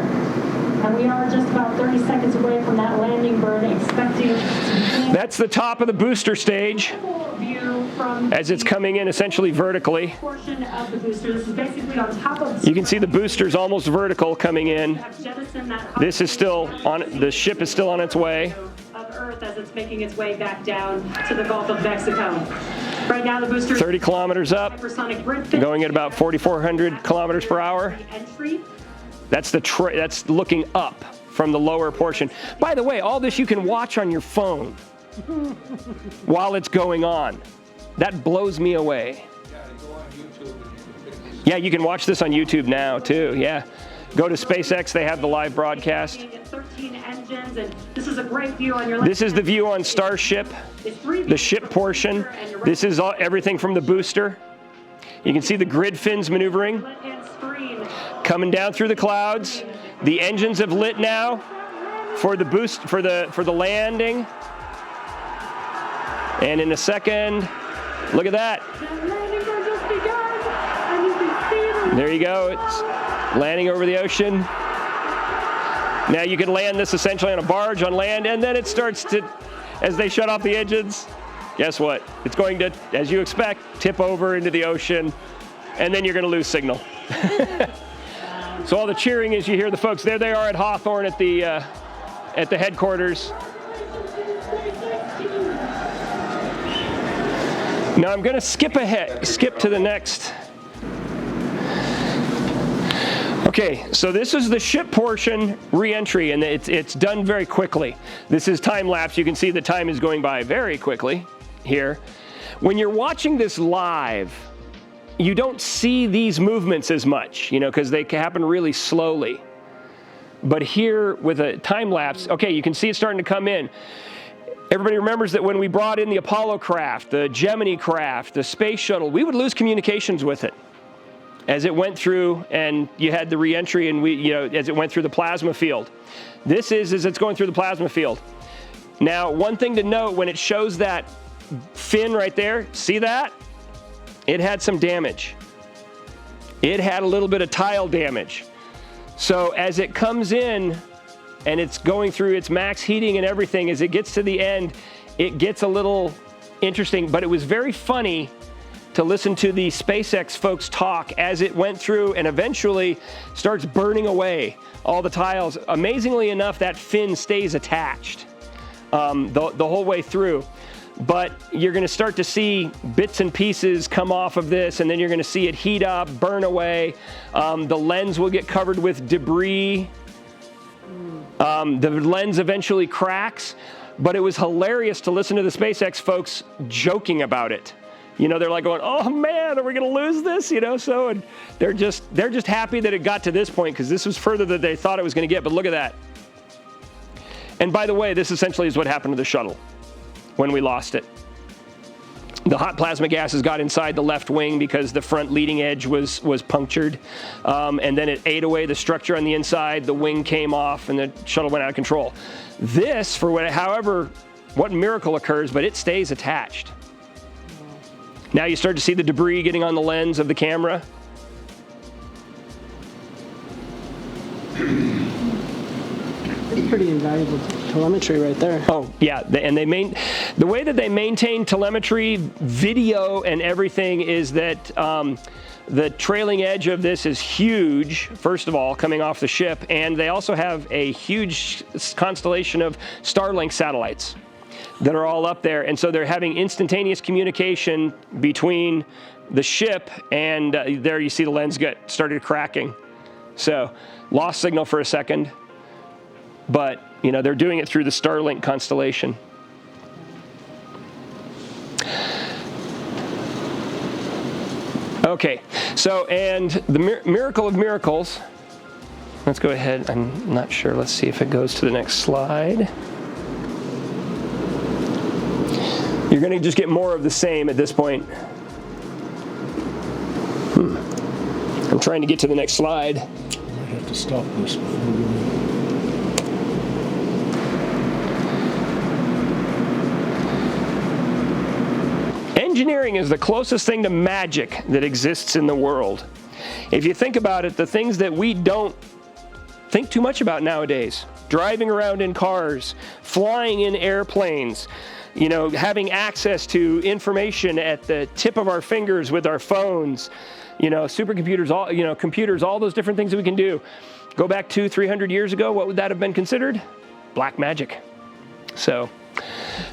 And we are just about 30 seconds away from that landing burn, expecting to begin. That's the top of the booster stage View from as it's coming in essentially vertically. portion of the booster. This is basically on top of. You can see the booster's almost vertical coming in. Have jettisoned that hot This is still on, the ship is still on its way. of Earth as it's making its way back down to the Gulf of Mexico. Right now, the booster 30 kilometers up, hypersonic grid fin going at about 4,400 kilometers per hour. entry. That's that's looking up from the lower portion. By the way, all this you can watch on your phone while it's going on. That blows me away. Yeah, to go on YouTube and you can pick this. Yeah, you can watch this on YouTube now too. Yeah, go to SpaceX. They have the live broadcast. 13 engines, and this is a great view on your left. This is the view on Starship, the ship portion. This is everything from the booster. You can see the grid fins maneuvering, coming down through the clouds. The engines have lit now for the boost, for the landing. And in a second, look at that. There you go. It's landing over the ocean. Now you can land this essentially on a barge on land, and then it starts to, as they shut off the engines, guess what? It's going to, as you expect, tip over into the ocean, and then you're going to lose signal. So all the cheering is you hear the folks, there they are at Hawthorne at the headquarters. Now I'm going to skip to the next. Okay, so this is the ship portion re-entry, and it's done very quickly. This is time lapse. You can see the time is going by very quickly here. When you're watching this live, you don't see these movements as much, because they happen really slowly. But here with a time lapse, okay, you can see it starting to come in. Everybody remembers that when we brought in the Apollo craft, the Gemini craft, the space shuttle, we would lose communications with it as it went through, and you had the re-entry, and as it went through the plasma field. This is as it's going through the plasma field. Now, one thing to note, when it shows that fin right there, see that? It had some damage. It had a little bit of tile damage. So as it comes in and it's going through its max heating and everything, as it gets to the end, it gets a little interesting, but it was very funny to listen to the SpaceX folks talk as it went through and eventually starts burning away all the tiles. Amazingly enough, that fin stays attached the whole way through. But you're going to start to see bits and pieces come off of this, and then you're going to see it heat up, burn away. The lens will get covered with debris. The lens eventually cracks. But it was hilarious to listen to the SpaceX folks joking about it. You know, they're like going, "Oh man, are we going to lose this?" You know, so and they're just happy that it got to this point because this was further than they thought it was going to get. But look at that. And by the way, this essentially is what happened to the shuttle when we lost it. The hot plasma gases got inside the left wing because the front leading edge was punctured. And then it ate away the structure on the inside. The wing came off and the shuttle went out of control. This, for what miracle occurs, but it stays attached. Now you start to see the debris getting on the lens of the camera. It's pretty invaluable telemetry right there. Oh yeah, and the way that they maintain telemetry, video, and everything is that the trailing edge of this is huge. First of all, coming off the ship, and they also have a huge constellation of Starlink satellites that are all up there, and so they're having instantaneous communication between the ship and there you see the lens started cracking. So lost signal for a second. But, you know, they're doing it through the Starlink constellation. Okay, so, and the miracle of miracles. Let's go ahead. I'm not sure. Let's see if it goes to the next slide. You're going to just get more of the same at this point. I'm trying to get to the next slide. I might have to stop this before we... Engineering is the closest thing to magic that exists in the world. If you think about it, the things that we don't think too much about nowadays, driving around in cars, flying in airplanes, you know, having access to information at the tip of our fingers with our phones, you know, supercomputers, computers, all those different things that we can do. Go back 200-300 years ago, what would that have been considered? Black magic. So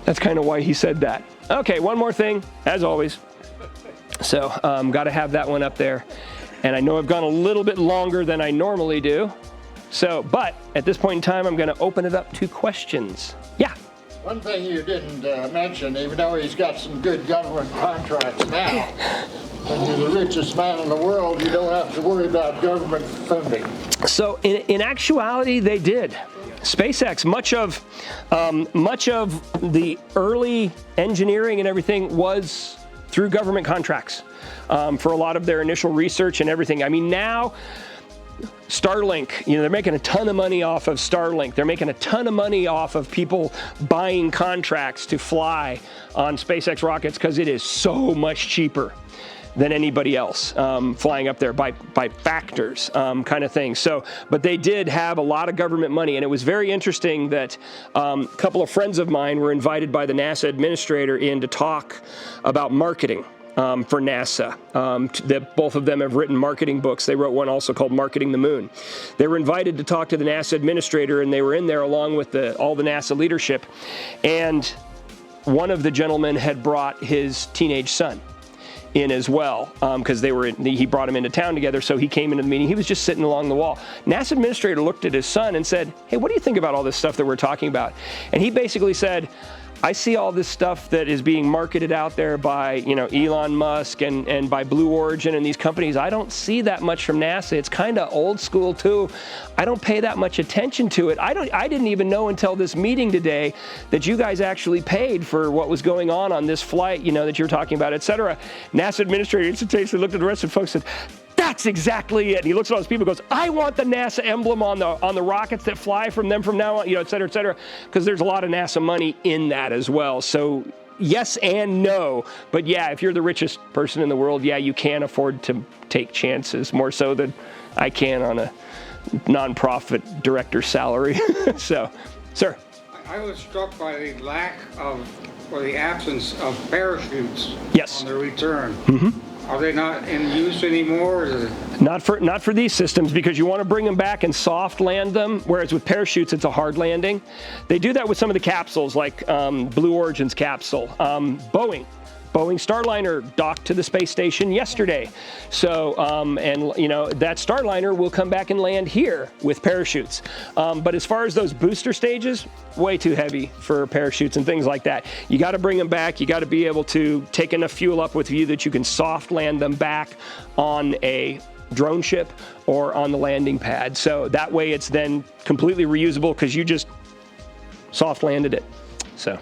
that's kind of why he said that. Okay, one more thing, as always. So, got to have that one up there. And I know I've gone a little bit longer than I normally do. So, but at this point in time, I'm going to open it up to questions. Yeah. One thing you didn't mention, even though he's got some good government contracts now, when you're the richest man in the world, you don't have to worry about government funding. So, in actuality, they did. SpaceX, much of the early engineering and everything was through government contracts for a lot of their initial research and everything. I mean, now Starlink, you know, they're making a ton of money off of Starlink. They're making a ton of money off of people buying contracts to fly on SpaceX rockets because it is so much cheaper than anybody else flying up there by factors kind of thing. So, but they did have a lot of government money, and it was very interesting that a couple of friends of mine were invited by the NASA administrator in to talk about marketing for NASA. Both of them have written marketing books. They wrote one also called Marketing the Moon. They were invited to talk to the NASA administrator, and they were in there along with all the NASA leadership. And one of the gentlemen had brought his teenage son in as well, because he brought him into town together, so he came into the meeting. He was just sitting along the wall. NASA administrator looked at his son and said, "Hey, what do you think about all this stuff that we're talking about?" And he basically said, "I see all this stuff that is being marketed out there by, you know, Elon Musk and by Blue Origin and these companies. I don't see that much from NASA. It's kind of old school too. I don't pay that much attention to it. I didn't even know until this meeting today that you guys actually paid for what was going on this flight, you know, that you're talking about, etc." NASA administrator instantaneously looked at the rest of the folks and said, "That's exactly it." And he looks at all those people and goes, "I want the NASA emblem on the rockets that fly from them from now on, you know, et cetera, because there's a lot of NASA money in that as well." So yes and no, but yeah, if you're the richest person in the world, yeah, you can afford to take chances more so than I can on a nonprofit director's salary. So, sir. I was struck by the lack of, or the absence of parachutes Yes. on the return. Mm-hmm. Are they not in use anymore? Or is it... Not for these systems, because you want to bring them back and soft land them, whereas with parachutes, it's a hard landing. They do that with some of the capsules, like Blue Origin's capsule. Boeing Boeing Starliner docked to the space station yesterday. So, and you know, that Starliner will come back and land here with parachutes. But as far as those booster stages, way too heavy for parachutes and things like that. You got to bring them back. You got to be able to take enough fuel up with you that you can soft land them back on a drone ship or on the landing pad. So that way it's then completely reusable because you just soft landed it. So.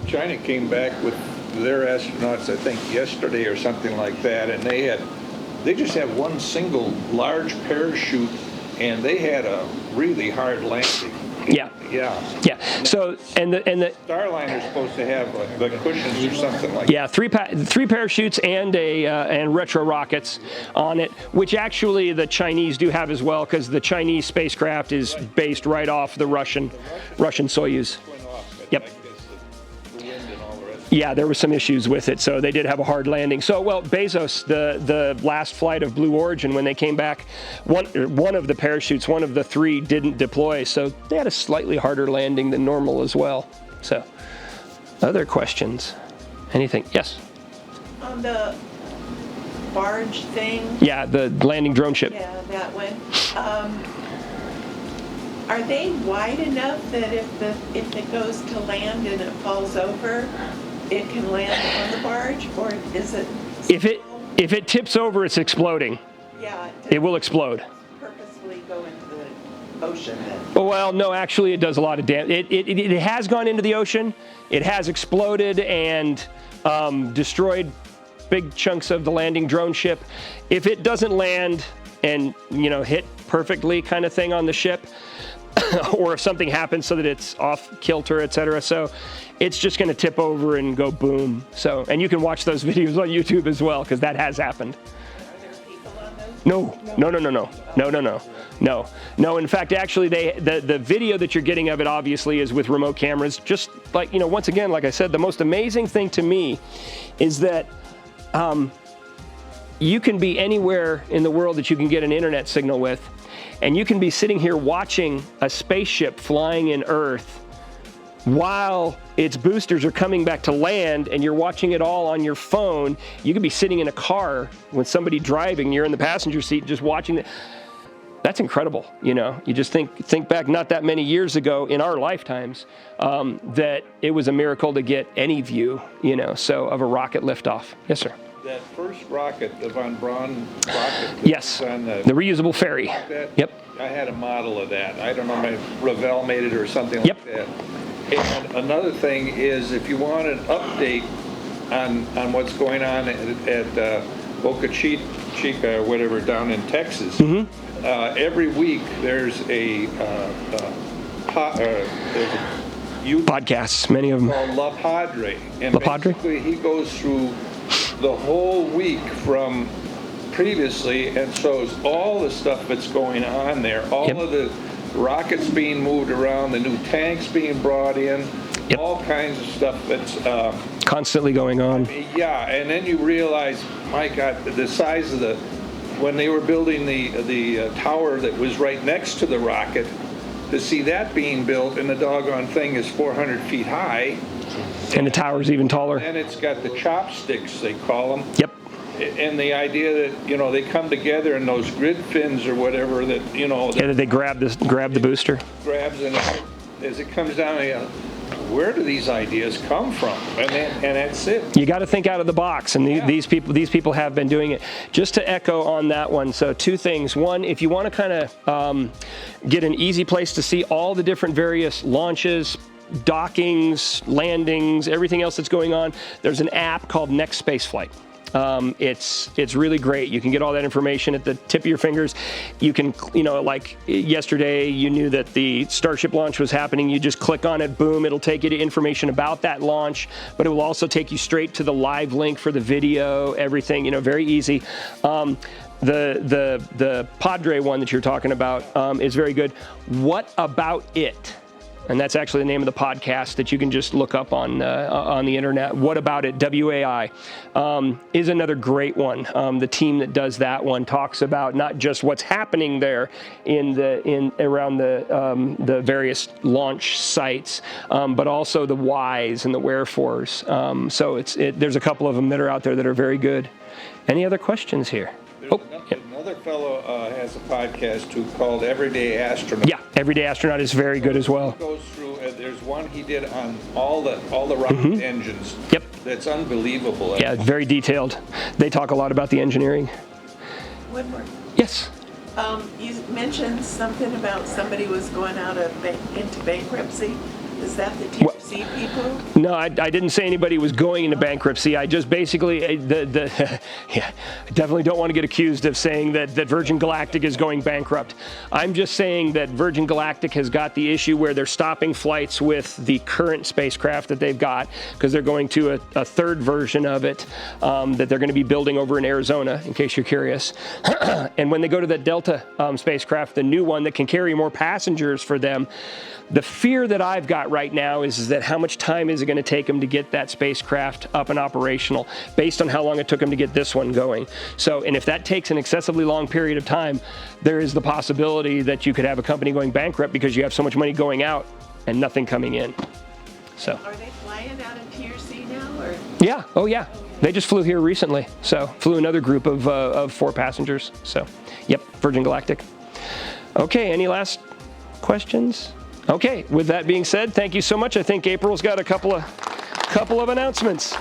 China came back with their astronauts, I think, yesterday or something like that, and they just had one single large parachute, and they had a really hard landing. Yeah. Yeah. Yeah. So and the Starliner's supposed to have the cushions or something like that. Yeah, three parachutes and and retro rockets on it, which actually the Chinese do have as well, because the Chinese spacecraft is based right off the Russian Soyuz. Yep. Yeah, there were some issues with it, so they did have a hard landing. So, well, Bezos, the last flight of Blue Origin, when they came back, one of the parachutes, one of the three didn't deploy, so they had a slightly harder landing than normal as well. So, other questions? Anything? Yes? On the barge thing? Yeah, the landing drone ship. Yeah, that one. Are they wide enough that if it goes to land and it falls over, it can land on the barge, or is it? If it tips over, it's exploding. Yeah. It will explode. Purposefully go into the ocean then? Well, no, actually, it does a lot of damage. It has gone into the ocean. It has exploded and destroyed big chunks of the landing drone ship. If it doesn't land and hit perfectly, kind of thing, on the ship. Or if something happens so that it's off kilter, etc. So it's just going to tip over and go boom. So, and you can watch those videos on YouTube as well, because that has happened. Are there people on those? No. In fact, actually, the video that you're getting of it obviously is with remote cameras. Just like, once again, like I said, the most amazing thing to me is that you can be anywhere in the world that you can get an internet signal with. And you can be sitting here watching a spaceship flying in Earth while its boosters are coming back to land, and you're watching it all on your phone. You could be sitting in a car with somebody driving, you're in the passenger seat just watching it. That's incredible, You just think back not that many years ago in our lifetimes, that it was a miracle to get any view, so of a rocket liftoff. Yes, sir. That first rocket, the von Braun rocket. Yes, on the reusable ferry. Yep. I had a model of that. I don't know, maybe Reusable made it or something like that. And another thing is, if you want an update on what's going on at Boca Chica or whatever down in Texas, every week there's a podcasts, many of them. Called La Padre. And La Padre? basically he goes through the whole week from previously and shows all the stuff that's going on there, all of the rockets being moved around, the new tanks being brought in, all kinds of stuff that's constantly going on. Yeah, and then you realize, my God, the size of when they were building the tower that was right next to the rocket, to see that being built, and the doggone thing is 400 feet high. And the tower's even taller. And it's got the chopsticks, they call them. Yep. And the idea that, they come together in those grid fins or whatever that, that they grab the booster. Grabs, and as it comes down, where do these ideas come from? And that's it. You got to think out of the box, and these people have been doing it. Just to echo on that one, so two things. One, if you want to kind of get an easy place to see all the different various launches, dockings, landings, everything else that's going on, there's an app called Next Spaceflight. It's really great. You can get all that information at the tip of your fingers. You can, like yesterday, you knew that the Starship launch was happening. You just click on it, boom, it'll take you to information about that launch, but it will also take you straight to the live link for the video, everything, very easy. The Padre one that you're talking about is very good. What about it And that's actually the name of the podcast that you can just look up on the internet. What About It, WAI, is another great one. The team that does that one talks about not just what's happening there around the various launch sites, but also the whys and the wherefores. So there's a couple of them that are out there that are very good. Any other questions here? Another fellow has a podcast too called Everyday Astronaut. Yeah, Everyday Astronaut is very good as well. He goes through. There's one he did on all the rocket engines. Yep. That's unbelievable. Yeah, very detailed. They talk a lot about the engineering. One more. Yes. You mentioned something about somebody was going out into bankruptcy. Is that the TFC people? No, I didn't say anybody was going into bankruptcy. I just basically, I definitely don't want to get accused of saying that Virgin Galactic is going bankrupt. I'm just saying that Virgin Galactic has got the issue where they're stopping flights with the current spacecraft that they've got because they're going to a third version of it that they're going to be building over in Arizona, in case you're curious. And when they go to that Delta spacecraft, the new one that can carry more passengers for them, the fear that I've got right now is that how much time is it going to take them to get that spacecraft up and operational based on how long it took them to get this one going. So, and if that takes an excessively long period of time, there is the possibility that you could have a company going bankrupt because you have so much money going out and nothing coming in. So. Are they flying out of Tier C now, or? Yeah. Oh, yeah. They just flew here recently. So, flew another group of 4 passengers. So, yep, Virgin Galactic. Okay, any last questions? Okay, with that being said, thank you so much. I think April's got a couple of announcements.